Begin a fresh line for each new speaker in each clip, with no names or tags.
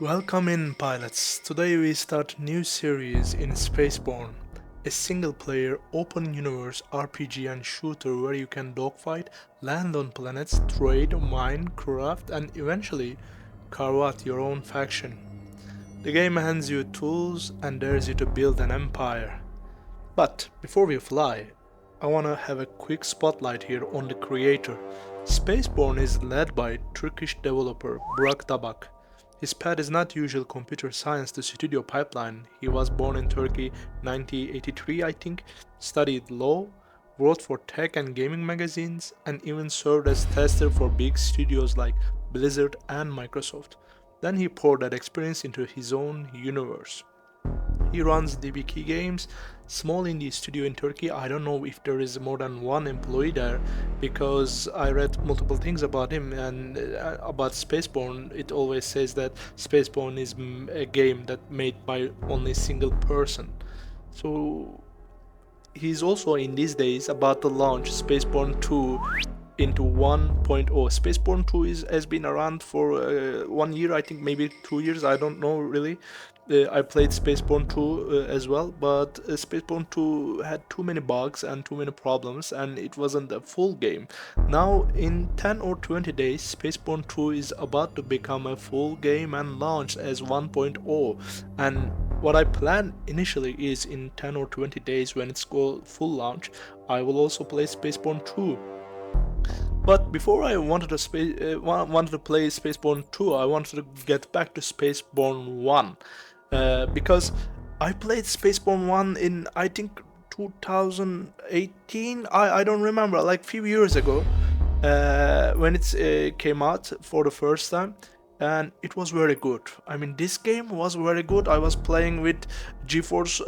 Welcome in, pilots. Today we start a new series in Spacebourne, a single-player, open-universe RPG and shooter where you can dogfight, land on planets, trade, mine, craft, and eventually carve out your own faction. The game hands you tools and dares you to build an empire. But before we fly, I wanna have a quick spotlight here on the creator. Spaceborne is led by Turkish developer Burak Dabak. His path is not usual computer science to studio pipeline. He was born in Turkey 1983, I think, studied law, wrote for tech and gaming magazines, and even served as tester for big studios like Blizzard and Microsoft. Then he poured that experience into his own universe. He runs DBK Games, small indie studio in Turkey. I don't know if there is more than one employee there because I read multiple things about him and about Spaceborne. It always says that Spaceborne is a game that made by only single person. So he's also in these days about to launch Spaceborne 2 into 1.0. Spaceborne 2 has been around for 1 year, I think, maybe 2 years, I don't know really. I played Spaceborne 2 as well, but Spaceborne 2 had too many bugs and too many problems, and it wasn't a full game. Now, in 10 or 20 days, Spaceborne 2 is about to become a full game and launch as 1.0. And what I plan initially is in 10 or 20 days, when it's go full launch, I will also play Spaceborne 2. But before I wanted to play Spaceborne 2, I wanted to get back to Spaceborne 1. Because I played Spaceborne 1 in, I think, 2018. I don't remember, like few years ago, when it came out for the first time, and it was very good. I mean, this game was very good. I was playing with GeForce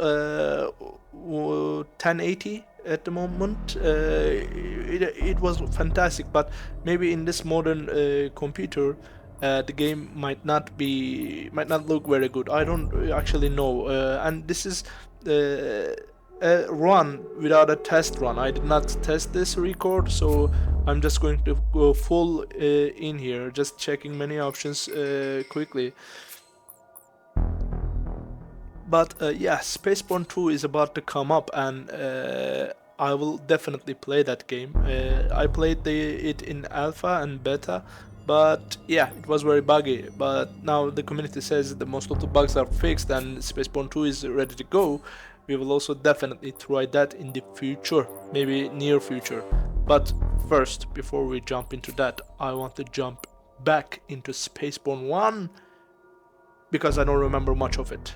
1080 at the moment. It was fantastic, but maybe in this modern computer, the game might not look very good. I don't actually know. And this is a run without a test run. I did not test this record, so I'm just going to go full in here, just checking many options quickly. But yeah, Spaceborne 2 is about to come up, and I will definitely play that game. I played it in alpha and beta, but yeah, it was very buggy. But now the community says that most of the bugs are fixed and Spaceborne 2 is ready to go. We will also definitely try that in the future, maybe near future. But first, before we jump into that, I want to jump back into Spaceborne 1 because I don't remember much of it.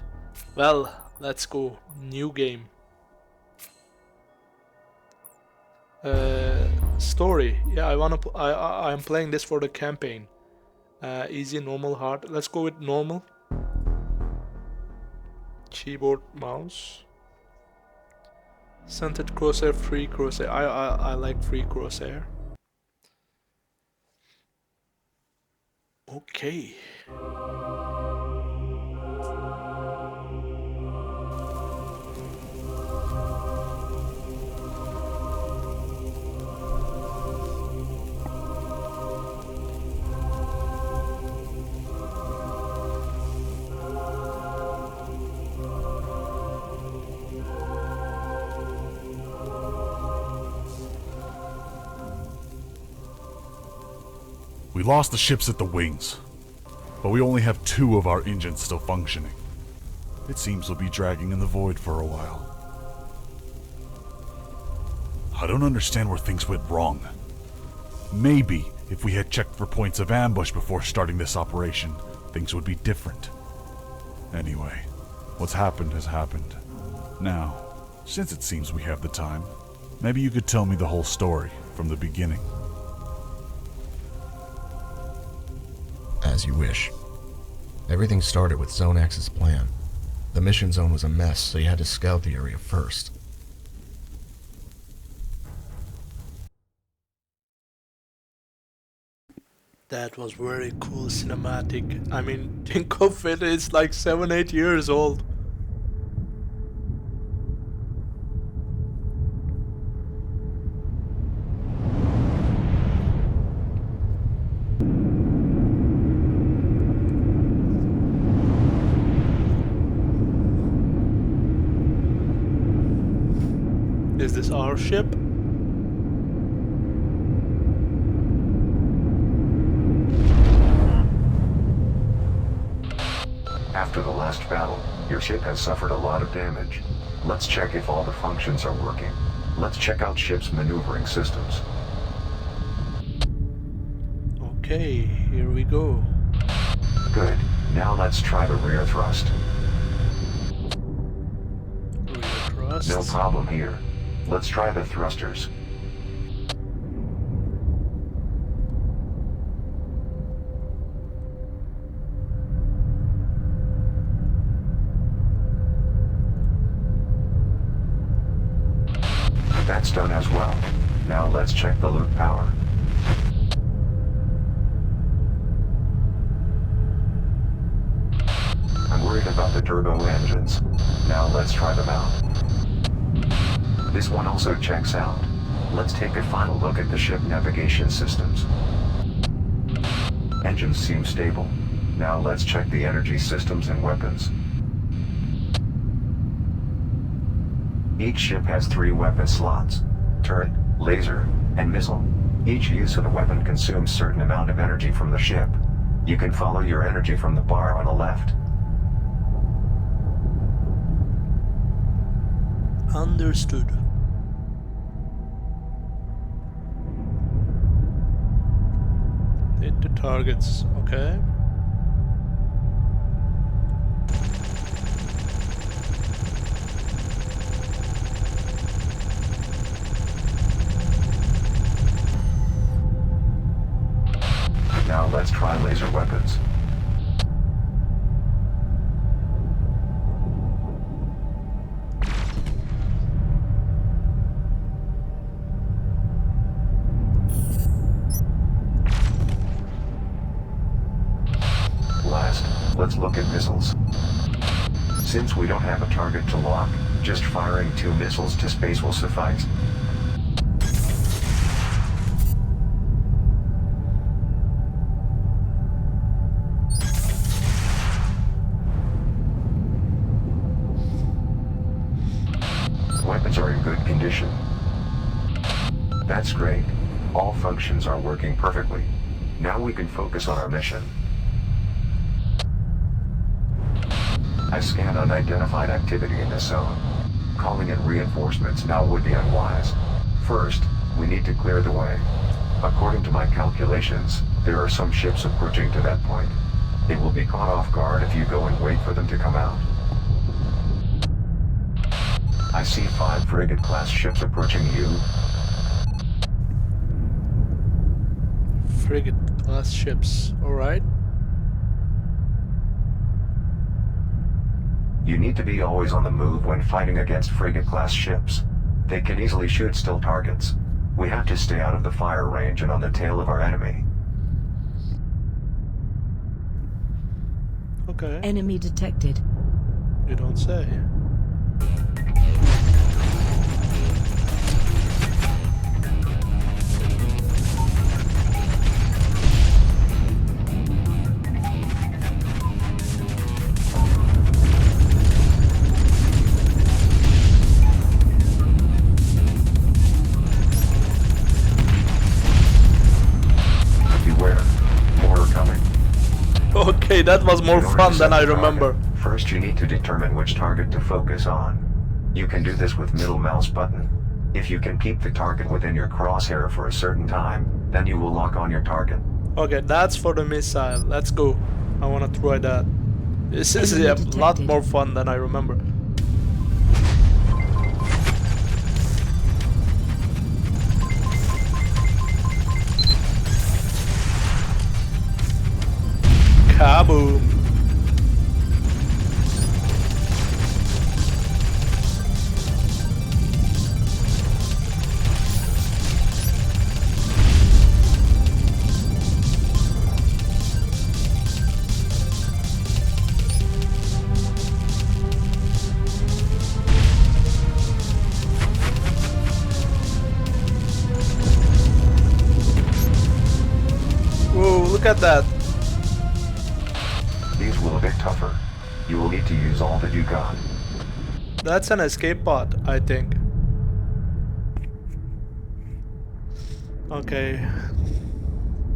Well, let's go. New game. Story. Yeah, I'm playing this for the campaign. Easy, normal, hard. Let's go with normal. Keyboard, mouse. Centered crosshair, free crosshair. I like free crosshair. Okay.
We lost the ships at the wings, but we only have 2 of our engines still functioning. It seems we'll be dragging in the void for a while. I don't understand where things went wrong. Maybe if we had checked for points of ambush before starting this operation, things would be different. Anyway, what's happened has happened. Now, since it seems we have the time, maybe you could tell me the whole story from the beginning.
As you wish. Everything started with Zone X's plan. The mission zone was a mess, so you had to scout the area first.
That was very cool cinematic. I mean, think of it, it's like 7-8 years old. Is this our ship?
After the last battle, your ship has suffered a lot of damage. Let's check if all the functions are working. Let's check out ship's maneuvering systems.
Okay, here we go.
Good. Now let's try the rear thrust.
Rear thrust.
No problem here. Let's try the thrusters. That's done as well. Now let's check the loop power. I'm worried about the turbo engines. Now let's try them out. This one also checks out. Let's take a final look at the ship navigation systems. Engines seem stable. Now let's check the energy systems and weapons. Each ship has 3 weapon slots: turret, laser, and missile. Each use of the weapon consumes certain amount of energy from the ship. You can follow your energy from the bar on the left.
Understood. Hit the targets, okay.
Now let's try laser weapons. Last, let's look at missiles. Since we don't have a target to lock, just firing 2 missiles to space will suffice. Weapons are in good condition. That's great. All functions are working perfectly. Now we can focus on our mission. I scan unidentified activity in this zone. Calling in reinforcements now would be unwise. First, we need to clear the way. According to my calculations, there are some ships approaching to that point. It will be caught off guard if you go and wait for them to come out. I see 5 frigate-class ships approaching you.
Frigate-class ships, alright.
You need to be always on the move when fighting against frigate-class ships. They can easily shoot still targets. We have to stay out of the fire range and on the tail of our enemy.
Okay.
Enemy detected.
You don't say. Okay, that was more fun than I remember.
First, you need to determine which target to focus on. You can do this with middle mouse button. If you can keep the target within your crosshair for a certain time, then you will lock on your target.
Okay, that's for the missile. Let's go. I wanna try that. This is a lot more fun than I remember. Kaboom! Whoa, look at that!
These will a bit tougher. You will need to use all that you got.
That's an escape pod, I think. Okay.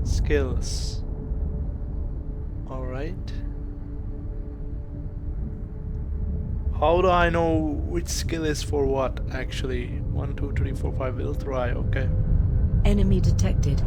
Skills. Alright. How do I know which skill is for what actually? 1, 2, 3, 4, 5. We'll try, okay.
Enemy detected.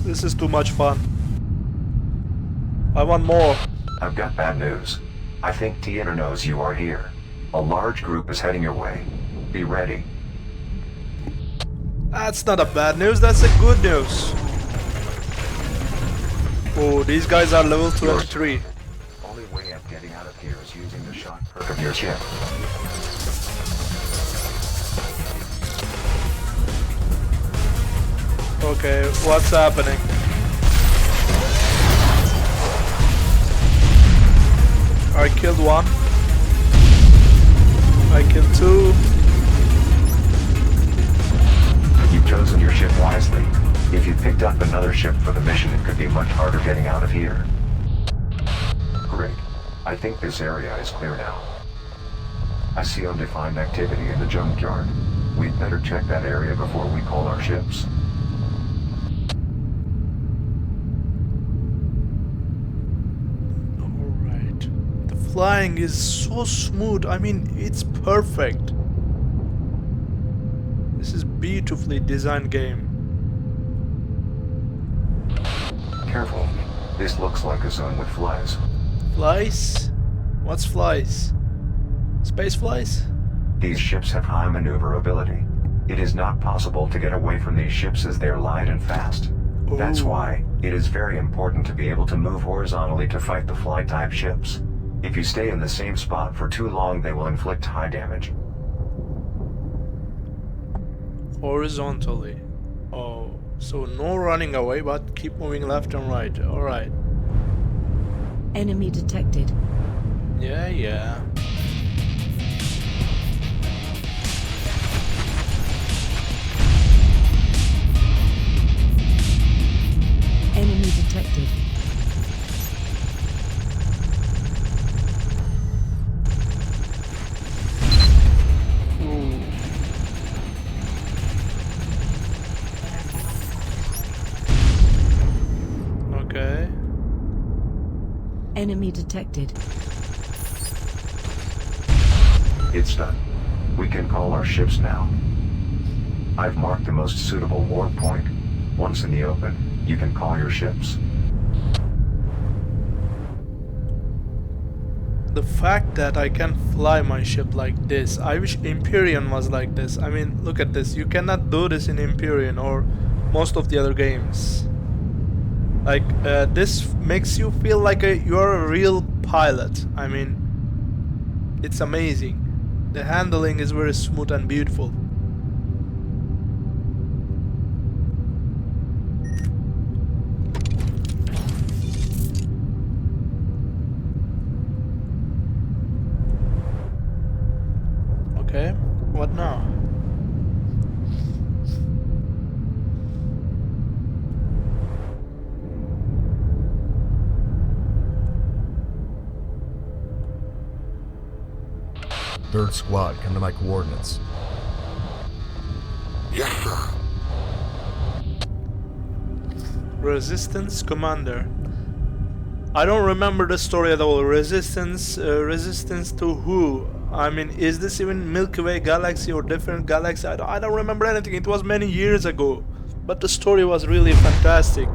This is too much fun. I want more.
I've got bad news. I think Theater knows you are here. A large group is heading your way. Be ready.
That's not a bad news, that's a good news. Oh, these guys are level 23.
Only way of getting out of here is using the shock perk of your ship.
Okay, what's happening? I killed one. I killed two.
You've chosen your ship wisely. If you picked up another ship for the mission, it could be much harder getting out of here. Great. I think this area is clear now. I see undefined activity in the junkyard. We'd better check that area before we call our ships.
Alright. The flying is so smooth. I mean, it's perfect. This is beautifully designed game.
Careful. This looks like a zone with flies.
Flies? What's flies? Space flies?
These ships have high maneuverability. It is not possible to get away from these ships as they're light and fast. That's
Ooh.
why it is very important to be able to move horizontally to fight the fly-type ships. If you stay in the same spot for too long, they will inflict high damage.
Horizontally. Oh, so no running away, but keep moving left and right. Alright.
Enemy detected.
Yeah, yeah.
Enemy detected.
Ooh. Okay.
Enemy detected.
It's done. We can call our ships now. I've marked the most suitable warp point. Once in the open, you can call your ships.
The fact that I can fly my ship like this, I wish Empyrean was like this. I mean, look at this. You cannot do this in Empyrean or most of the other games. Like, this makes you feel like you're a real pilot. I mean, it's amazing. The handling is very smooth and beautiful. Okay, what now?
Third squad, come to my coordinates.
Yes, sir.
Resistance Commander. I don't remember the story at all. Resistance to who? I mean, is this even Milky Way galaxy or different galaxy? I don't remember anything. It was many years ago. But the story was really fantastic.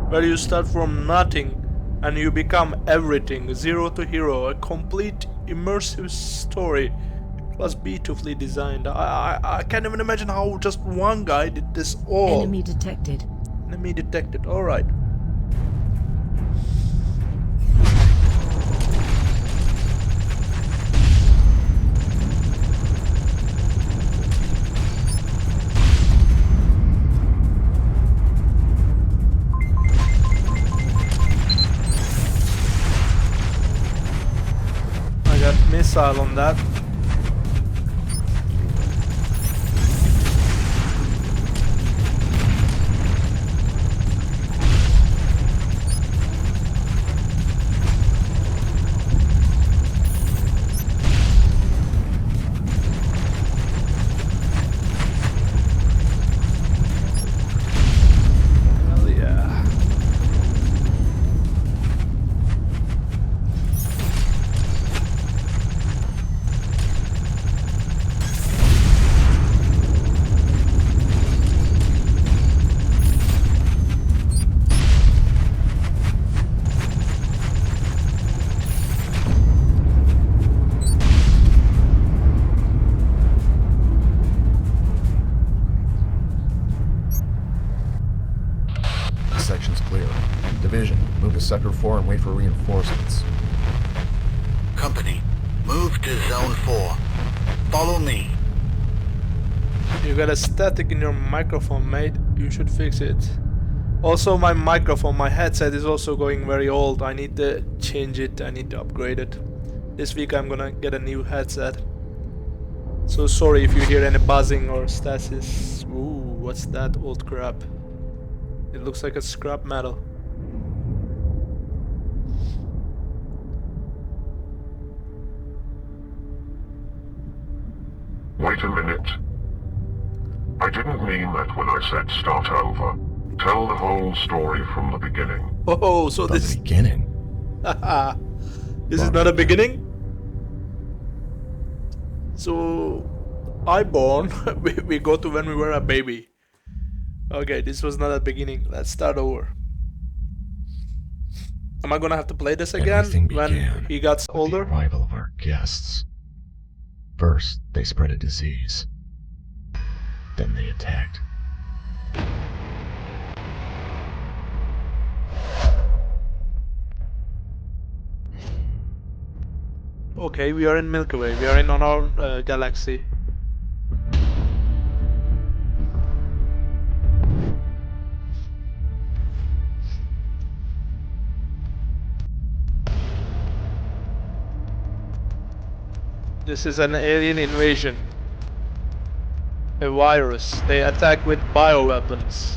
Where you start from nothing and you become everything. Zero to hero. A complete immersive story. It was beautifully designed. I can't even imagine how just one guy did this all.
Enemy detected.
Enemy detected. Alright. got missile on that. Hell yeah.
The section's clear. Division, move to Sector 4 and wait for reinforcements.
Company, move to Zone 4. Follow me.
You got a static in your microphone, mate. You should fix it. Also, my microphone, my headset is also going very old. I need to change it. I need to upgrade it. This week I'm gonna get a new headset. So sorry if you hear any buzzing or stasis. Ooh, what's that old crap? It looks like a scrap metal.
Wait a minute. I didn't mean that when I said start over. Tell the whole story from the beginning.
Oh, so
From
this
the beginning.
this is not a beginning? So I born we go to when we were a baby. Okay, this was not a beginning. Let's start over. Am I gonna have to play this again
Everything
when
began
he got
with
older?
the arrival of our guests. First, they spread a disease. Then they attacked.
Okay, we are in Milky Way. We are in on our galaxy. This is an alien invasion. A virus. They attack with bioweapons.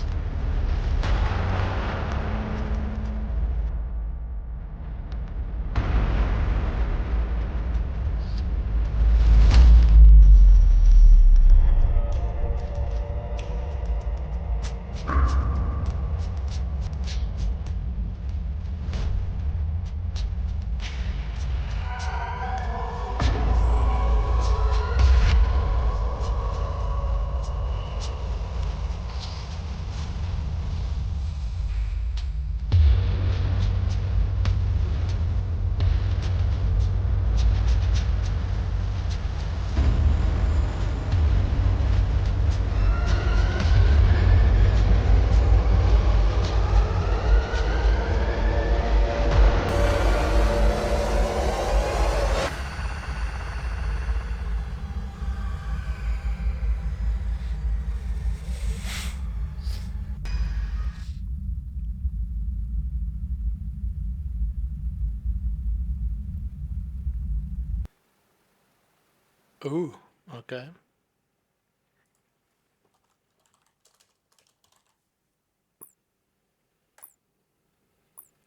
Ooh, okay.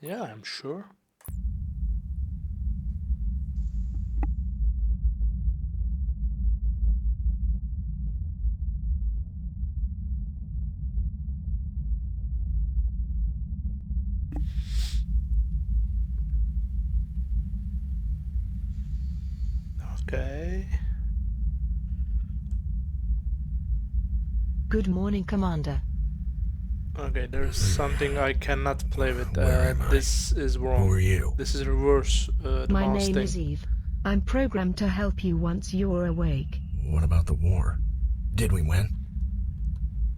Yeah, I'm sure. Okay.
Good morning, Commander.
Okay, there's something I cannot play with.
Where am I?
This is wrong.
Who are you?
This is reverse the
My
mouse
name
thing.
is Eve. I'm programmed to help you once you're awake.
What about the war? Did we win?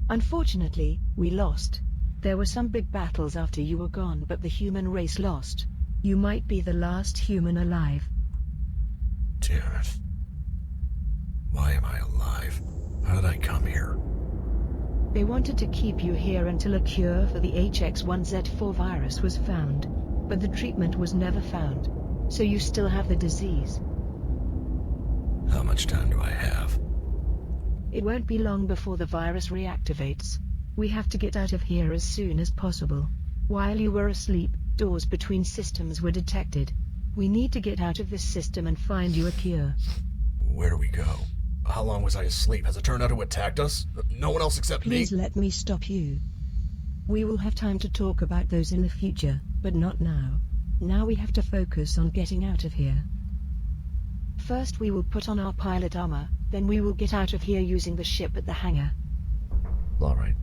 Unfortunately, we lost. There were some big battles after you were gone, but the human race lost. You might be the last human alive.
Damn it. Why am I alive? How did I come here?
They wanted to keep you here until a cure for the HX1Z4 virus was found, but the treatment was never found. So you still have the disease.
How much time do I have?
It won't be long before the virus reactivates. We have to get out of here as soon as possible. While you were asleep, doors between systems were detected. We need to get out of this system and find you a cure.
Where do we go? How long was I asleep? Has it turned out who attacked us? No one else except me?
Please let me stop you. We will have time to talk about those in the future, but not now. Now we have to focus on getting out of here. First we will put on our pilot armor, then we will get out of here using the ship at the hangar.
Alright.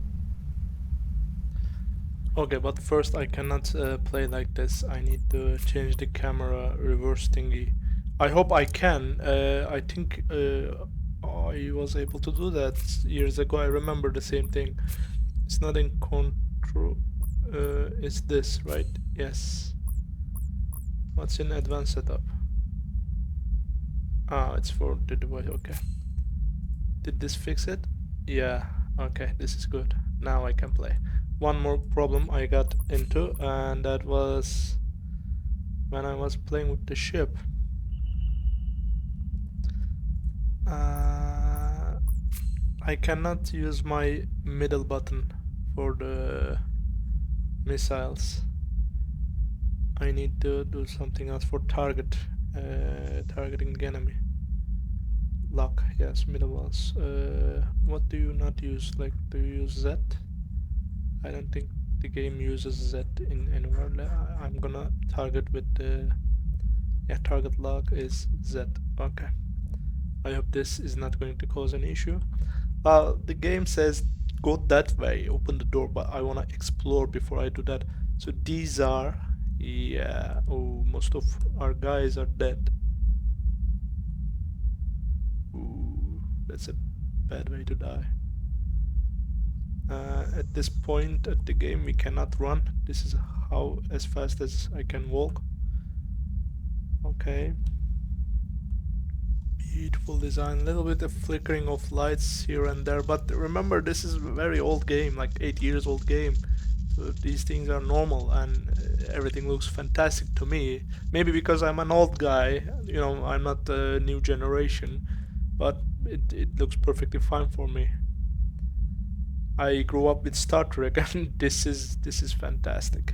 Okay, but first I cannot play like this. I need to change the camera reverse thingy. I hope I can. I think I was able to do that years ago. I remember the same thing. It's not in control. It's this, right? Yes. What's in advanced setup? Ah, it's for the device. Okay. Did this fix it? Yeah. Okay, this is good. Now I can play. One more problem I got into, and that was when I was playing with the ship. I cannot use my middle button for the missiles. I need to do something else for targeting the enemy. Lock, yes, middle ones. What do you not use? Like, do you use Z? I don't think the game uses Z in anywhere. I'm gonna target with the target lock is Z. Okay. I hope this is not going to cause an issue. The game says go that way, open the door, but I wanna explore before I do that. So these are, yeah. Oh, most of our guys are dead. Ooh, that's a bad way to die. At this point at the game we cannot run. This is how as fast as I can walk. Okay. Beautiful design, a little bit of flickering of lights here and there, but remember this is a very old game, like 8 years old game. So these things are normal and everything looks fantastic to me. Maybe because I'm an old guy, you know, I'm not the new generation, but it looks perfectly fine for me. I grew up with Star Trek and this is fantastic.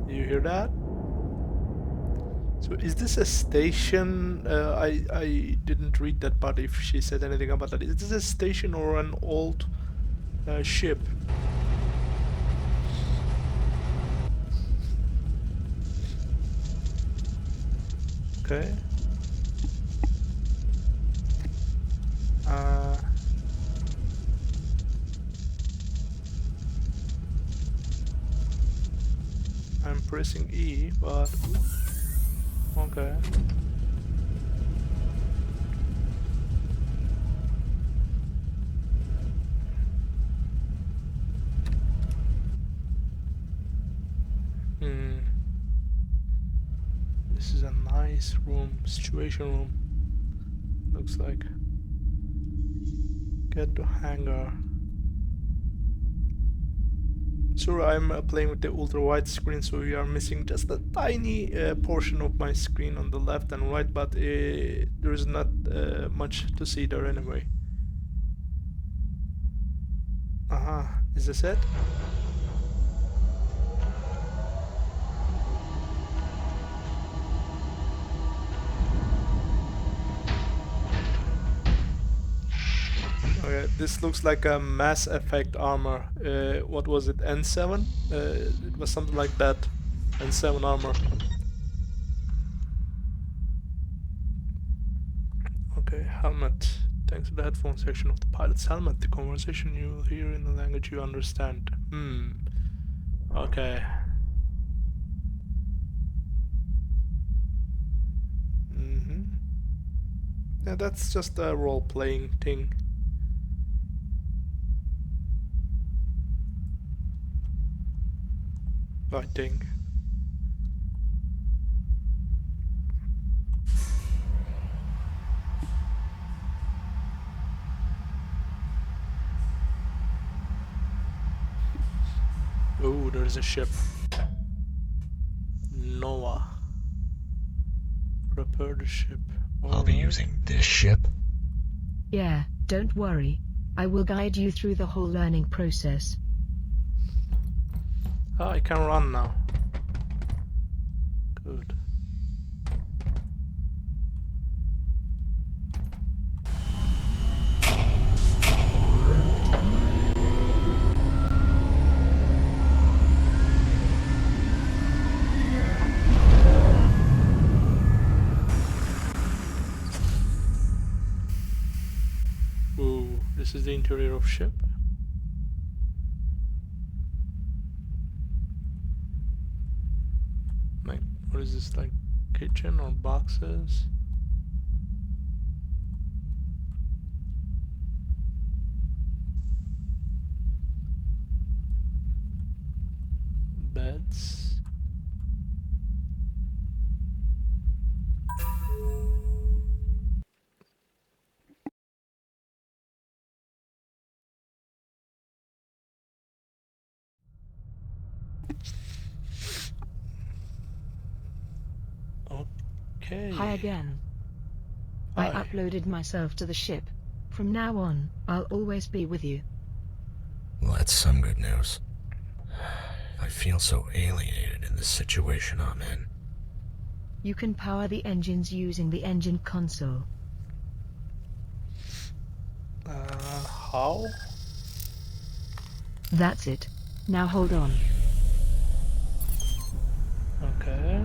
You hear that? So is this a station? I didn't read that part if she said anything about that. Is this a station or an old ship? Okay. I'm pressing E, but okay. This is a nice room, situation room. Looks like. Get to hangar. So I'm playing with the ultra-wide screen, so we are missing just a tiny portion of my screen on the left and right, but there is not much to see there anyway. Is this it? Okay, this looks like a Mass Effect armor. What was it, N7? It was something like that. N7 armor. Okay, helmet. Thanks to the headphone section of the pilot's helmet, the conversation you will hear in the language you understand. Okay. Yeah, that's just a role-playing thing. I think. Ooh, there is a ship. Noah. Prepare the ship.
I'll be using this ship.
Yeah, don't worry. I will guide you through the whole learning process.
Oh, I can run now. Good. Ooh, this is the interior of ship. Like, what is this, like kitchen or boxes? Beds. Okay.
Hi again. I
Hi.
uploaded myself to the ship. From now on, I'll always be with you.
Well, that's some good news. I feel so alienated in the situation I'm in.
You can power the engines using the engine console.
How?
That's it. Now hold on.
Okay.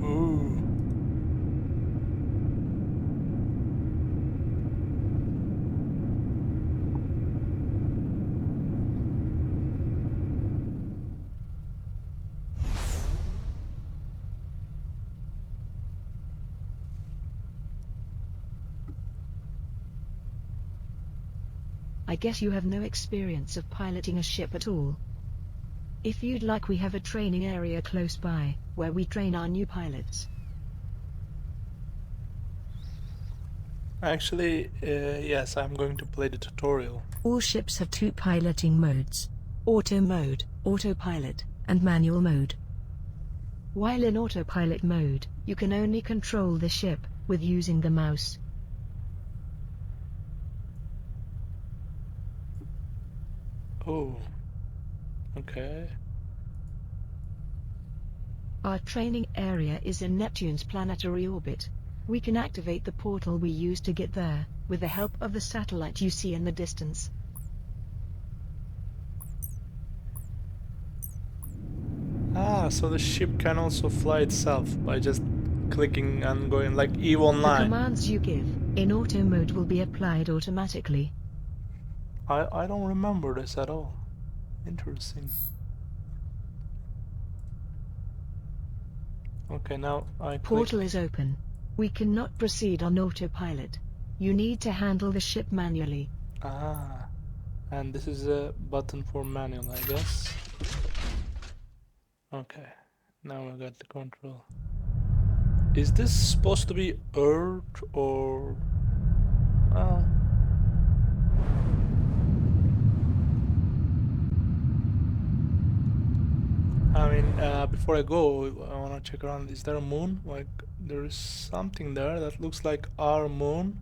Ooh.
I guess you have no experience of piloting a ship at all. If you'd like, we have a training area close by, where we train our new pilots.
Actually, yes, I'm going to play the tutorial.
All ships have two piloting modes: auto mode, autopilot, and manual mode. While in autopilot mode, you can only control the ship with using the mouse.
Oh. Okay.
Our training area is in Neptune's planetary orbit. We can activate the portal we use to get there, with the help of the satellite you see in the distance.
Ah, so the ship can also fly itself by just clicking and going like EVE
The
Online.
commands you give in auto mode will be applied automatically.
I don't remember this at all. Interesting. Okay, now I click.
Portal is open. We cannot proceed on autopilot. You need to handle the ship manually.
Ah, and this is a button for manual, I guess. Okay, now we got the control. Is this supposed to be Earth or... Well... I mean, before I go, I wanna check around. Is there a moon? Like, there is something there that looks like our moon.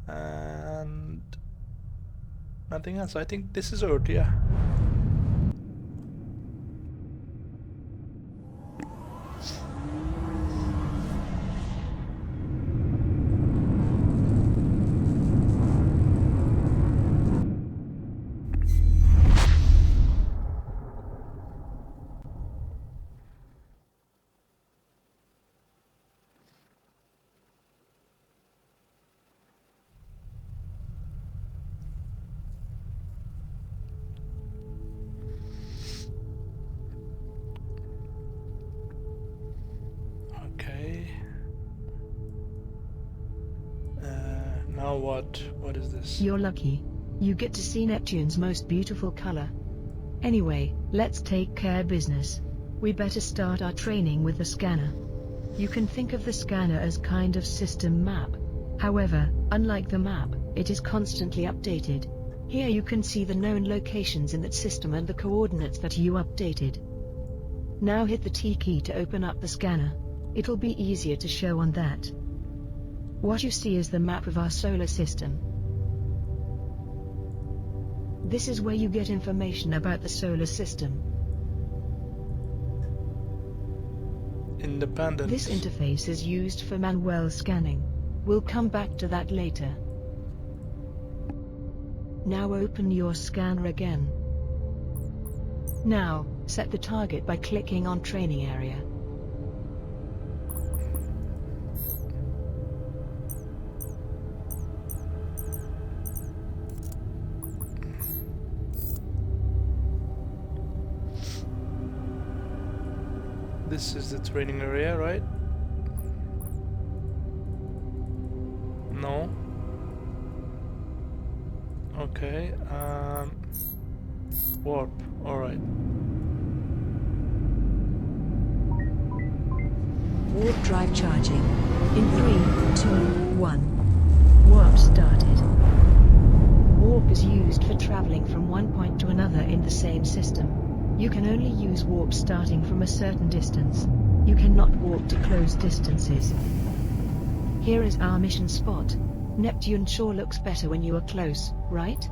And... nothing else. I think this is Earth, yeah. Now what? What is this?
You're lucky. You get to see Neptune's most beautiful color. Anyway, let's take care business. We better start our training with the scanner. You can think of the scanner as kind of system map. However, unlike the map, it is constantly updated. Here you can see the known locations in that system and the coordinates that you updated. Now hit the T key to open up the scanner. It'll be easier to show on that. What you see is the map of our solar system. This is where you get information about the solar system.
Independent.
This interface is used for manual scanning. We'll come back to that later. Now open your scanner again. Now, set the target by clicking on Training Area.
This is the training area, right? No. Okay. Warp. All right.
Warp drive charging. In 3, 2, 1. Warp started. Warp is used for traveling from one point to another in the same system. You can only use warp starting from a certain distance. You cannot warp to close distances. Here is our mission spot. Neptune sure looks better when you are close, right?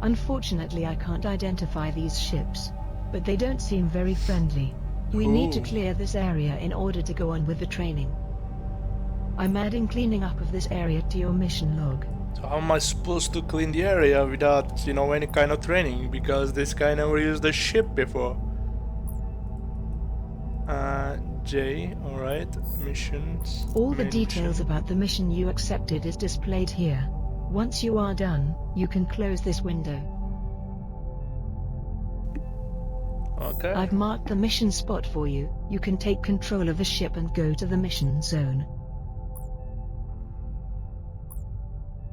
Unfortunately, I can't identify these ships, but they don't seem very friendly. We need to clear this area in order to go on with the training. I'm adding cleaning up of this area to your mission log.
So how am I supposed to clean the area without, you know, any kind of training? Because this guy never used the ship before. J, alright, missions.
All the
main
details
mission.
about the mission you accepted is displayed here. Once you are done, you can close this window.
Okay.
I've marked the mission spot for you. You can take control of the ship and go to the mission zone.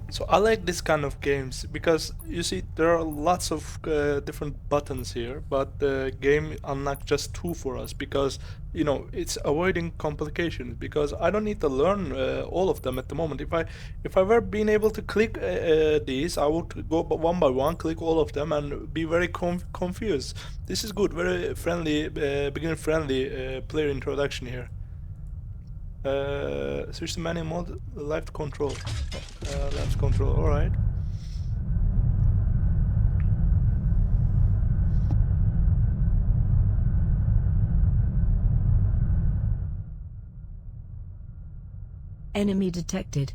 So I like this kind of games because you see there are lots of different buttons here, but the game unlocked just 2 for us because, you know, it's avoiding complications, because I don't need to learn all of them at the moment. If I were being able to click these, I would go one by one, click all of them and be very confused. This is good, very friendly, beginner friendly player introduction here. Switch to manual mode, left control. Left control, alright.
Enemy detected.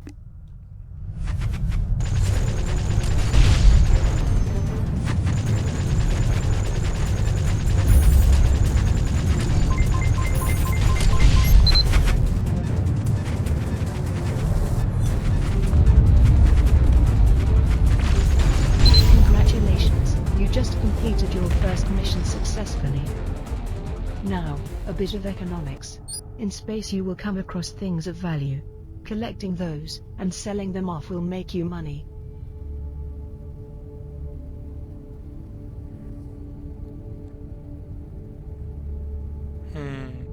Completed your first mission successfully. Now, a bit of economics. In space you will come across things of value. Collecting those, and selling them off will make you money.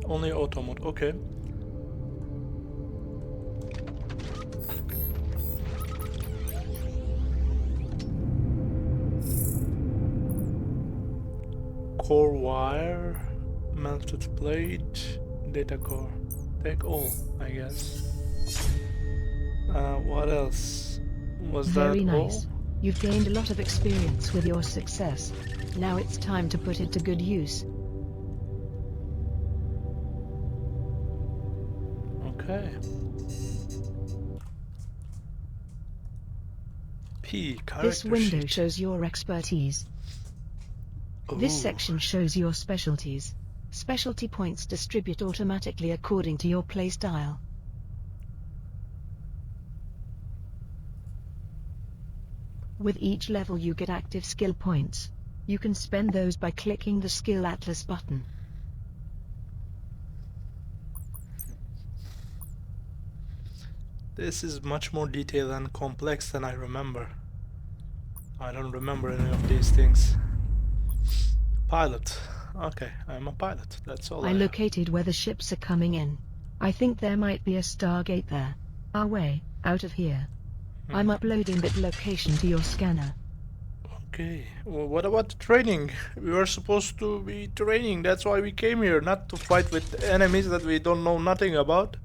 Only auto mode, okay. Core wire, melted plate, data core. Take all, I guess. What else? Was
Very
that
nice.
all?
You've gained a lot of experience with your success. Now it's time to put it to good use.
Okay. P, character
This window
sheet.
shows your expertise. This
Ooh.
section shows your specialties. Specialty points distribute automatically according to your playstyle. With each level you get active skill points. You can spend those by clicking the Skill Atlas button.
This is much more detailed and complex than I remember. I don't remember any of these things. Pilot. Okay, I'm a pilot. That's all
I
I have.
located where the ships are coming in. I think there might be a Stargate there. Our way out of here. I'm uploading that location to your scanner.
Okay, well, what about the training? We were supposed to be training, that's why we came here, not to fight with enemies that we don't know nothing about.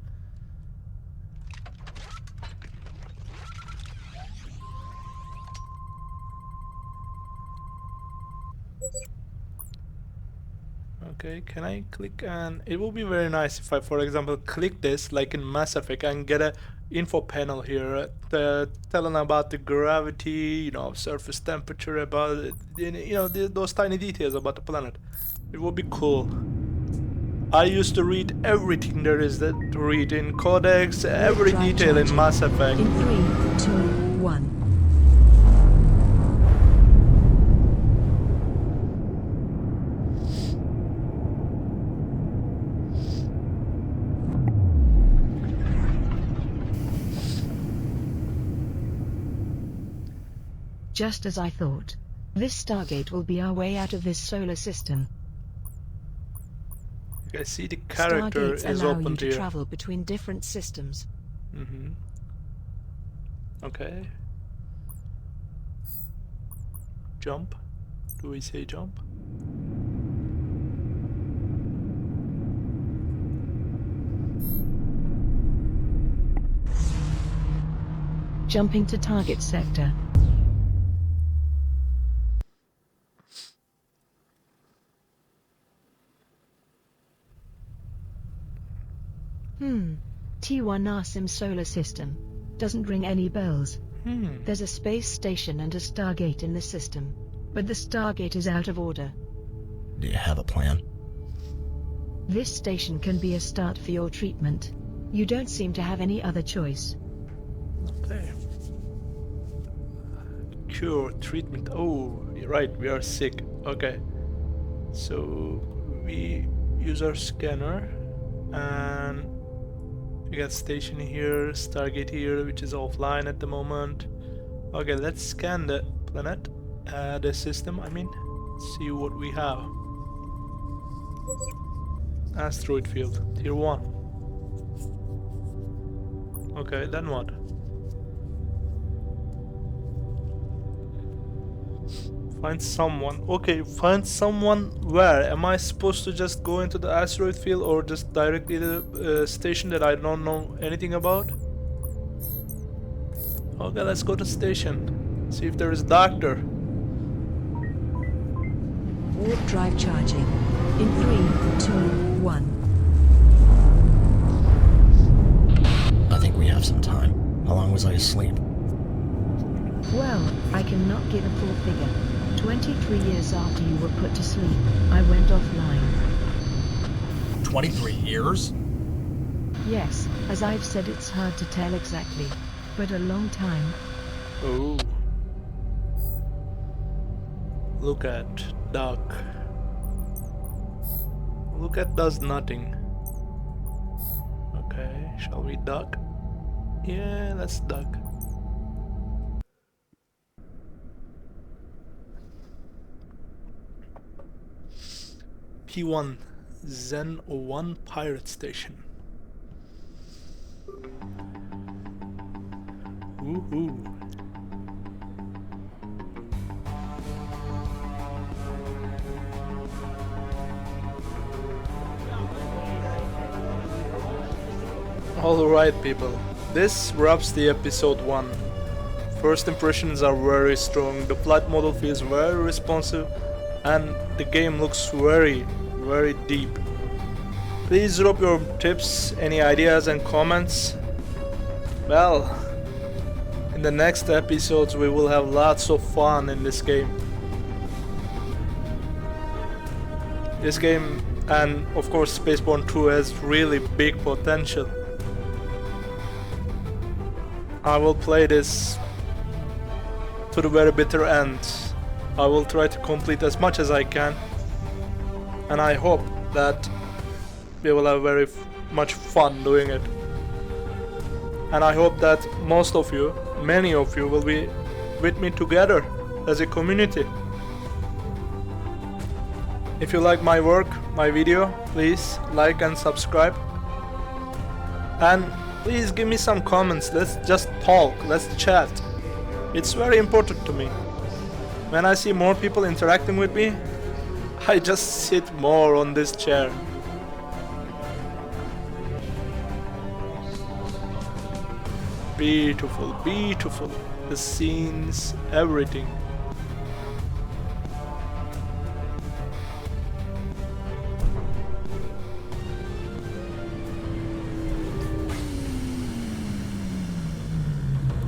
Okay, can I click? And it will be very nice if I, for example, click this like in Mass Effect and get a info panel here telling about the gravity, you know, surface temperature, about it, you know, those tiny details about the planet. It would be cool. I used to read everything there is to read in Codex, every
Drive
detail in
charging.
Mass Effect.
In 3, 2, 1. Just as I thought. This Stargate will be our way out of this solar system.
I see the character
Stargates
is
allow you
opened
to
here.
travel between different systems.
Okay. Jump. Do we say jump?
Jumping to target sector. T1 Narsim solar system. Doesn't ring any bells. There's a space station and a Stargate in the system. But the Stargate is out of order.
Do you have a plan?
This station can be a start for your treatment. You don't seem to have any other choice.
Okay. Cure, treatment. Oh, you're right, we are sick. Okay. So we use our scanner and we got station here, Stargate here, which is offline at the moment. Okay, let's scan the planet, the system, I mean, see what we have. Asteroid field, tier 1. Okay, then what? Find someone. Okay, find someone where? Am I supposed to just go into the asteroid field or just directly to the station that I don't know anything about? Okay, let's go to station. See if there is doctor.
Warp drive charging. In 3, 2, 1.
I think we have some time. How long was I asleep?
Well, I cannot give a full figure. 23 years after you were put to sleep, I went offline.
23 years?
Yes, as I've said, it's hard to tell exactly, but a long time.
Oh. Look at duck. Look at does nothing. Okay, shall we duck? Yeah, let's duck. P1 Zen 01 Pirate Station. Woohoo. Alright people, this wraps the episode 1. First impressions are very strong, the flight model feels very responsive and the game looks very deep. Please drop your tips, any ideas and comments. Well, in the next episodes we will have lots of fun in this game. This game and of course Spacebourne 2 has really big potential. I will play this to the very bitter end. I will try to complete as much as I can, and I hope that we will have very much fun doing it. And I hope that most of you, many of you, will be with me together as a community. If you like my work, my video, please like and subscribe. And please give me some comments. Let's just talk, let's chat. It's very important to me. When I see more people interacting with me, I just sit more on this chair. Beautiful, beautiful. The scenes, everything.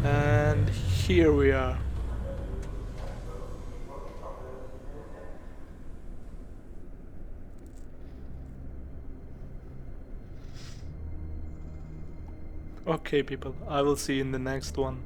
And here we are. Okay, people, I will see you in the next one.